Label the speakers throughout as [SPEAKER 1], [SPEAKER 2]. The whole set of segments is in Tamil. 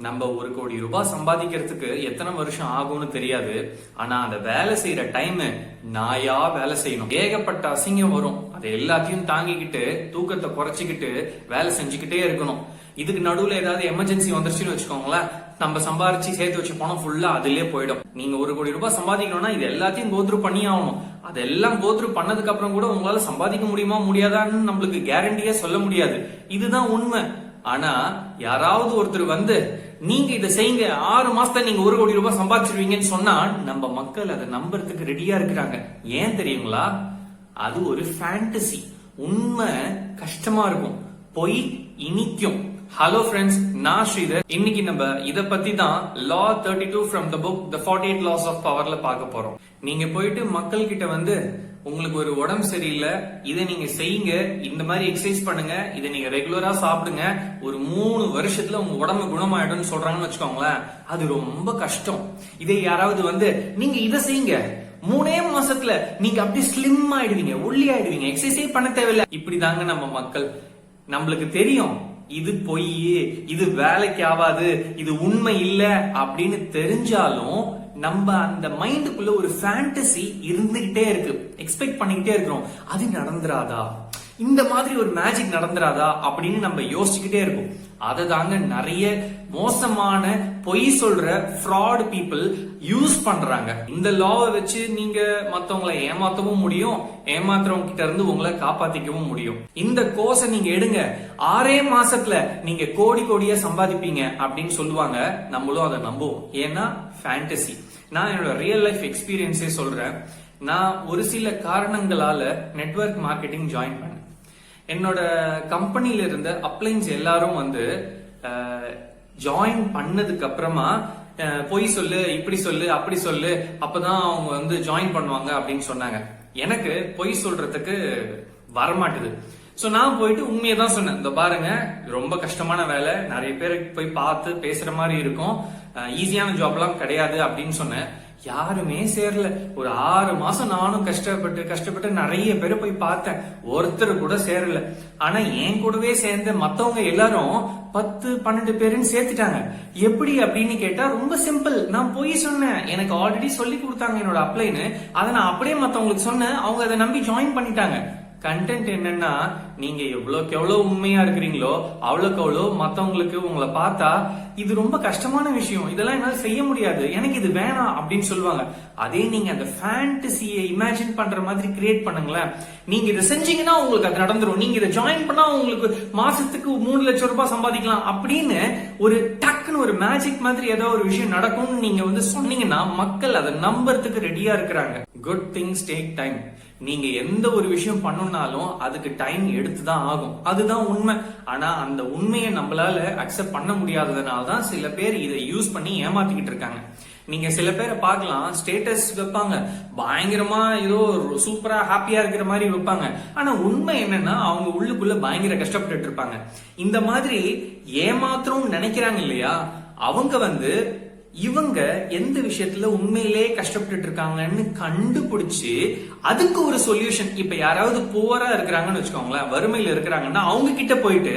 [SPEAKER 1] நம்ம 1 கோடி ரூபாய் சம்பாதிக்கிறதுக்கு எத்தனை வருஷம் ஆகும்னு தெரியாது. ஆனா அந்த வேலை செய்யற டைம் நாயா வேலை செய்யணும். ஏகப்பட்ட அசிங்கம் வரும். அதை எல்லாத்தையும் தாங்கிக்கிட்டு தூக்கத்தை குறைச்சிக்கிட்டு வேலை செஞ்சுக்கிட்டே இருக்கணும். இதுக்கு நடுவுல ஏதாவது எமர்ஜென்சி வந்துருச்சுன்னு வச்சுக்கோங்களேன், நம்ம சம்பாரிச்சு சேர்த்து வச்ச பணம் ஃபுல்லா அதுலயே போயிடும். நீங்க 1 கோடி ரூபாய் சம்பாதிக்கணும்னா இது எல்லாத்தையும் கோத்ரூ பண்ணி ஆகணும். அதெல்லாம் கோத்ரூ பண்ணதுக்கு அப்புறம் கூட உங்களால சம்பாதிக்க முடியுமா முடியாதான்னு நம்மளுக்கு கேரண்டியா சொல்ல முடியாது. இதுதான் உண்மை. ஆனா யாராவது ஒருத்தர் வந்து நீங்க இதை செய்யுங்க, 6 மாசத்துல நீங்க 1 கோடி ரூபாய் சம்பாதிச்சிருவீங்கன்னு சொன்னா நம்ம மக்கள் அதை நம்புறதுக்கு ரெடியா இருக்கிறாங்க. ஏன் தெரியுங்களா? அது ஒரு ஃபேண்டசி. உண்மை கஷ்டமா இருக்கும், பொய் இனிக்கும். ஹலோ ஃப்ரெண்ட்ஸ், நான் ஸ்ரீதர். இன்னைக்கு நம்ம இத பத்தி தான் Law 32 from the book The 48 Laws of Powerல பார்க்க போறோம். நீங்க போயிட்டு மக்கள் கிட்ட வந்து உங்களுக்கு ஒரு உடம்பு சரியில்லை, இதை நீங்க செய்யுங்க, இந்த மாதிரி எக்ஸசைஸ் பண்ணுங்க, இதை நீங்க ரெகுலரா சாப்பிடுங்க, ஒரு 3 வருஷத்துல உங்க உடம்பு குணமாயிடும்னு சொல்றாங்கன்னு வச்சுக்கோங்களேன், அது ரொம்ப கஷ்டம். இதை யாராவது வந்து நீங்க இதை செய்யுங்க, 3 மாசத்துல நீங்க அப்படியே ஸ்லிம் ஆயிடுவீங்க, ஒல்லி ஆயிடுவீங்க, எக்ஸசைஸே பண்ண தேவையில்லை, இப்படிதாங்க நம்ம மக்கள். நம்மளுக்கு தெரியும் இது பொய், இது வேலைக்கு ஆகாது, இது உண்மை இல்ல அப்படின்னு தெரிஞ்சாலும் நம்ம அந்த மைண்டுக்குள்ள ஒரு ஃபேண்டசி இருந்துகிட்டே இருக்கு. எக்ஸ்பெக்ட் பண்ணிக்கிட்டே இருக்கிறோம், அது நடந்துராதா, இந்த மாதிரி ஒரு மேஜிக் நடந்துராதா அப்படின்னு நம்ம யோசிச்சுக்கிட்டே இருக்கும். அதை தாங்க நிறைய மோசமான பொய் சொல்ற ஃப்ராட் பீப்புள் யூஸ் பண்றாங்க. இந்த லாவை வச்சு நீங்க மத்தவங்களை ஏமாத்தவும் முடியும், ஏமாத்துறவங்க கிட்ட இருந்து உங்களை காப்பாத்திக்கவும் முடியும். இந்த கோர்ஸை நீங்க எடுங்க, 6 மாசத்துல நீங்க கோடியா சம்பாதிப்பீங்க அப்படின்னு சொல்லுவாங்க. நம்மளும் அதை நம்புவோம். ஏன்னா ஃபேண்டசி. நான் என்னோட ரியல் லைஃப் எக்ஸ்பீரியன்ஸே சொல்றேன். நான் ஒரு சில காரணங்களால நெட்வொர்க் மார்க்கெட்டிங் ஜாயின் பண்ணேன். என்னோட கம்பெனில இருந்த அப்ளைன்ஸ் எல்லாரும் வந்து ஜாயின் பண்ணதுக்கு அப்புறமா பொய் சொல்லு, இப்படி சொல்லு, அப்படி சொல்லு, அப்பதான் அவங்க வந்து ஜாயின் பண்ணுவாங்க அப்படின்னு சொன்னாங்க. எனக்கு பொய் சொல்றதுக்கு வரமாட்டுது. சோ நான் போயிட்டு உண்மையை தான் சொன்னேன். இந்த பாருங்க, ரொம்ப கஷ்டமான வேலை, நிறைய பேருக்கு போய் பார்த்து பேசுற மாதிரி இருக்கும், ஈஸியான ஜாப்லாம் கிடையாது அப்படின்னு சொன்னேன். யாருமே சேரல. ஒரு 6 மாசம் நானும் கஷ்டப்பட்டு நிறைய பேரை போய் பார்த்தேன், ஒருத்தர் கூட சேரல. ஆனா என் கூடவே சேர்ந்த மத்தவங்க எல்லாரும் 10-12 பேருன்னு சேர்த்துட்டாங்க. எப்படி அப்படின்னு கேட்டா ரொம்ப சிம்பிள். நான் போய் சொன்னேன், எனக்கு ஆல்ரெடி சொல்லி கொடுத்தாங்க என்னோட அப்ளைன்னு, அதை நான் அப்படியே மத்தவங்களுக்கு சொன்னேன், அவங்க அதை நம்பி ஜாயின் பண்ணிட்டாங்க. கண்டென்ட் என்னன்னா, நீங்க எவ்வளவுக்கு எவ்வளவு உண்மையா இருக்கிறீங்களோ அவ்வளவுக்கு அவ்வளவு மத்தவங்களுக்கு உங்களை பார்த்தா இது ரொம்ப கஷ்டமான விஷயம், இதெல்லாம் என்னால செய்ய முடியாது, எனக்கு இது வேணாம் அப்படின்னு சொல்லுவாங்க. அதே நீங்க அந்த ஃபேண்டசியை இமேஜின் பண்ற மாதிரி கிரியேட் பண்ணுங்களேன். நீங்க இதை செஞ்சீங்கன்னா உங்களுக்கு அது நடந்துரும், நீங்க இதை ஜாயின் பண்ணா உங்களுக்கு மாசத்துக்கு 3 லட்சம் ரூபாய் சம்பாதிக்கலாம் அப்படின்னு ஒரு டக்குன்னு ஒரு மேஜிக் மாதிரி ஏதோ ஒரு விஷயம் நடக்கும்னு நீங்க வந்து சொன்னீங்கன்னா மக்கள் அதை நம்புறதுக்கு ரெடியா இருக்கிறாங்க. Good things take time. நீங்க எந்த ஒரு விஷயம் பண்ணணும்னாலும் அதுக்கு டைம் எடுத்துதான் ஆகும், அதுதான் உண்மை. ஆனா அந்த உண்மையை நம்மளால அக்செப்ட் பண்ண முடியாததுனாலதான் சில பேர் இதை யூஸ் பண்ணி ஏமாத்திக்கிட்டு இருக்காங்க. நீங்க சில பேரை பார்க்கலாம், ஸ்டேட்டஸ் வைப்பாங்க, பயங்கரமா ஏதோ சூப்பரா ஹாப்பியா இருக்கிற மாதிரி வைப்பாங்க. ஆனா உண்மை என்னன்னா அவங்க உள்ளுக்குள்ள பயங்கர கஷ்டப்பட்டு இருப்பாங்க. இந்த மாதிரி ஏமாத்திரம் நினைக்கிறாங்க இல்லையா, அவங்க வந்து இவங்க எந்த விஷயத்துல உண்மையிலே கஷ்டப்பட்டு இருக்காங்கன்னு கண்டுபிடிச்சு அதுக்கு ஒரு சொல்யூஷன். இப்ப யாராவது புவரா இருக்கிறாங்கன்னு வச்சுக்கோங்களேன், வறுமையில இருக்கிறாங்கன்னா அவங்க கிட்ட போயிட்டு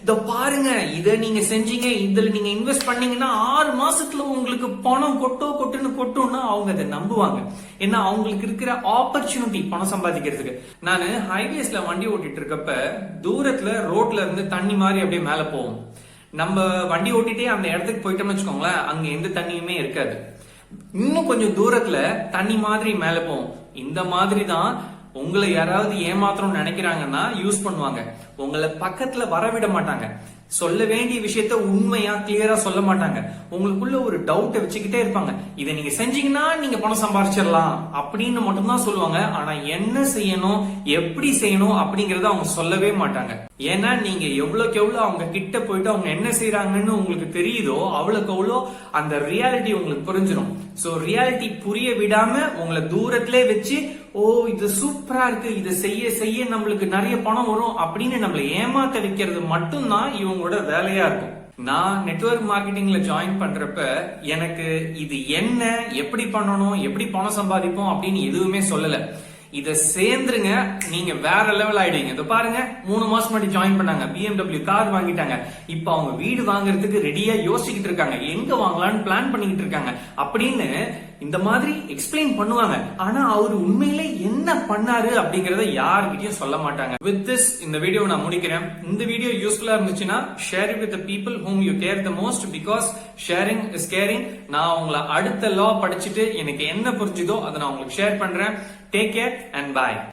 [SPEAKER 1] இத பாருங்க, இத நீங்க செஞ்சீங்க, இதுல நீங்க இன்வெஸ்ட் பண்ணீங்கன்னா 6 மாசத்துல உங்களுக்கு பணம் கொட்டுன்னு அவங்க அதை நம்புவாங்க. ஏன்னா அவங்களுக்கு இருக்கிற ஆப்பர்ச்சுனிட்டி பணம் சம்பாதிக்கிறதுக்கு. நான் ஹைவேஸ்ல வண்டி ஓட்டிட்டு இருக்கப்ப தூரத்துல ரோட்ல இருந்து தண்ணி மாதிரி அப்படியே மேல போவோம். நம்ம வண்டி ஓட்டிட்டே அந்த இடத்துக்கு போயிட்டோம்னு வச்சுக்கோங்களேன், அங்க எந்த தண்ணியுமே இருக்காது. இன்னும் கொஞ்சம் தூரத்துல தண்ணி மாதிரி மேல போவோம். இந்த மாதிரி தான் உங்களை யாராவது ஏமாத்திரம் நினைக்கிறாங்கன்னா யூஸ் பண்ணுவாங்க. உங்களை பக்கத்துல வரவிட மாட்டாங்க. சொல்ல வேண்டிய விஷயத்த உண்மையா கிளியரா சொல்ல மாட்டாங்க. உங்களுக்குள்ள ஒரு டவுட்டை வச்சுக்கிட்டே இருப்பாங்க. இதை நீங்க செஞ்சீங்கன்னா நீங்க பணம் சம்பாதிச்சிடலாம் அப்படின்னு மட்டும்தான் சொல்லுவாங்க. ஆனா என்ன செய்யணும், எப்படி செய்யணும் அப்படிங்கறத அவங்க சொல்லவே மாட்டாங்க. ஏன்னா நீங்க எவ்வளவுக்கு எவ்வளவு அவங்க கிட்ட போயிட்டு அவங்க என்ன செய்யறாங்கன்னு உங்களுக்கு தெரியுதோ அவ்வளவுக்கு அவ்வளோ அந்த ரியாலிட்டி உங்களுக்கு புரிஞ்சிடும். சோ ரியாலிட்டி புரிய விடாம உங்களை தூரத்திலே வச்சு, ஓ இது சூப்பரா இருக்கு, இதை செய்ய செய்ய நம்மளுக்கு நிறைய பணம் வரும் அப்படின்னு நம்மள ஏமாத்த வைக்கிறது மட்டும்தான் இவங்களோட வேலையா இருக்கும். நான் நெட்வொர்க் மார்க்கெட்டிங்ல ஜாயின் பண்றப்ப எனக்கு இது என்ன, எப்படி பண்ணணும், எப்படி பணம் சம்பாதிப்போம் அப்படின்னு எதுவுமே சொல்லல. இத சேர்ந்துருங்க, நீங்க வேற லெவல் ஆயிடுவீங்க. இத பாருங்க, 3 மாசம் முன்னாடி ஜாயின் பண்ணாங்க, BMW கார் வாங்கிட்டாங்க. இப்ப அவங்க வீடு வாங்குறதுக்கு ரெடியா யோசிச்சுக்கிட்டு இருக்காங்க, எங்க வாங்கலாம்னு பிளான் பண்ணிக்கிட்டு இருக்காங்க அப்படின்னு இந்த மாதிரி எக்ஸ்பிளைன் பண்ணுவாங்க. ஆனா அவர் உண்மையிலே என்ன பண்ணாரு அப்படிங்கறத யாருக்கிட்டையும் சொல்ல மாட்டாங்க. வித் திஸ் இந்த வீடியோ நான் முடிக்கிறேன். இந்த வீடியோ யூஸ்ஃபுல்லா இருந்துச்சுன்னா share it with the people whom you care the most, because sharing is caring. நான் உங்களை அடுத்த லா படிச்சுட்டு எனக்கு என்ன புரிஞ்சுதோ அதை நான் உங்களுக்கு ஷேர் பண்றேன். Take care and by.